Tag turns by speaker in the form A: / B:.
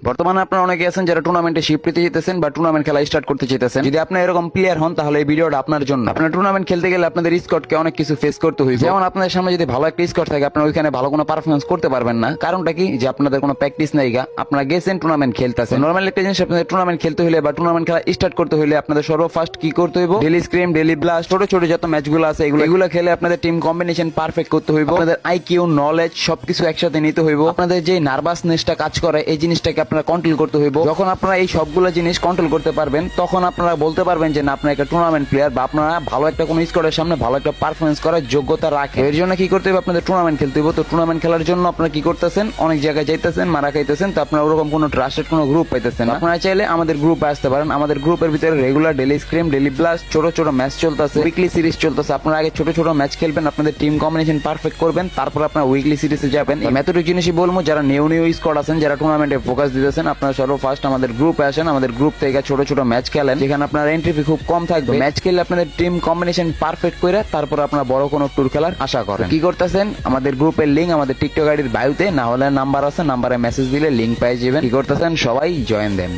A: বর্তমানে আপনারা অনেকে আছেন যারা টুর্নামেন্টে শিফট নিতে চাইতেছেন বা টুর্নামেন্ট খেলা স্টার্ট করতে চাইতেছেন। যদি আপনি এরকম প্লেয়ার হন তাহলে এই ভিডিওটা আপনার জন্য। আপনার টুর্নামেন্ট খেলতে গেলে আপনাদের স্কোয়াডকে অনেক কিছু ফেস করতে হইবে। যেমন আপনাদের সামনে যদি ভালো একটা স্কোয়াড থাকে, আপনারা ওইখানে ভালো কোনো পারফরমেন্স করতে পারবেন না। কারণটা কি, যে আপনাদের কোনো প্র্যাকটিস নাই গা, আপনারা গেছেন টুর্নামেন্ট খেলতেছেন। নরমালি একটা জিনিস, আপনাদের টুর্নামেন্ট খেলতে হলে বা টুর্নামেন্ট খেলা স্টার্ট করতে হলে আপনাদের সর্বফার্স্ট কি করতে হইব, ডেলি স্ক্রিম, ডেলি ব্লাস্ট, ছোট ছোট যত ম্যাচগুলো আছে এগুলো খেলে আপনাদের টিম কম্বিনেশন পারফেক্ট করতে হইব। আপনাদের আইকিউ, নলেজ সবকিছু একসাথে নিতে হইব। আপনাদের যে নার্ভাসনেসটা কাজ করে এই জিনিসটাকে আপনারা কন্ট্রোল করতে হইব। যখন আপনারা এই সবগুলো জিনিস কন্ট্রোল করতে পারবেন, তখন আপনারা বলতে পারবেন যে না, আপনার একটা টুর্নামেন্ট প্লেয়ার বা আপনারা ভালো একটা কোন স্কোয়াডের সামনে ভালো একটা পারফরমেন্স করার যোগ্যতা রাখে। এর জন্য কি করতে হবে, আপনাদের টুর্নামেন্ট খেলতে হবে। তো টুর্নামেন্ট খেলার জন্য আপনারা কি করতেছেন, অনেক জায়গায় যাইতেছেন, মারা খাইতেছেন, তো আপনারা ওরকম কোনো ট্রাস্টেড কোনো গ্রুপ পাইতেছেন না। আপনারা চাইলে আমাদের গ্রুপে আসতে পারেন। আমাদের গ্রুপের ভিতরে regular daily scream, daily blast, ছোট ছোট ম্যাচ চলতেছে, উইকলি সিরিজ চলতেছে। আপনারা আগে ছোট ছোট ম্যাচ খেলবেন, আপনাদের টিম কম্বিনেশন পারফেক্ট করবেন, তারপর আপনারা উইকলি সিরিজে যাবেন। মেথডিক জিনিসই বলবো, যারা নিউ স্কোয়াড আছেন, যারা টুর্নামেন্টে ফোকাস দিতেছেন, আপনারা সর্বফার্স্ট আমাদের গ্রুপে আসেন। আমাদের গ্রুপ থেকে ছোট ছোট ম্যাচ খেলেন, যেখানে আপনার এন্ট্রি ফি খুব কম থাকবে। ম্যাচ খেলে আপনাদের টিম কম্বিনেশন পারফেক্ট করে তারপর আপনারা বড় কোনো ট্যুর খেলার আশা করেন। কি করতেছেন, আমাদের গ্রুপের লিঙ্ক আমাদের টিকটক আইডির বায়োতে, না হলে নাম্বার আছে, নাম্বারে মেসেজ দিলে লিঙ্ক পেয়ে যাবেন। কি করতেছেন, সবাই জয়েন দেন।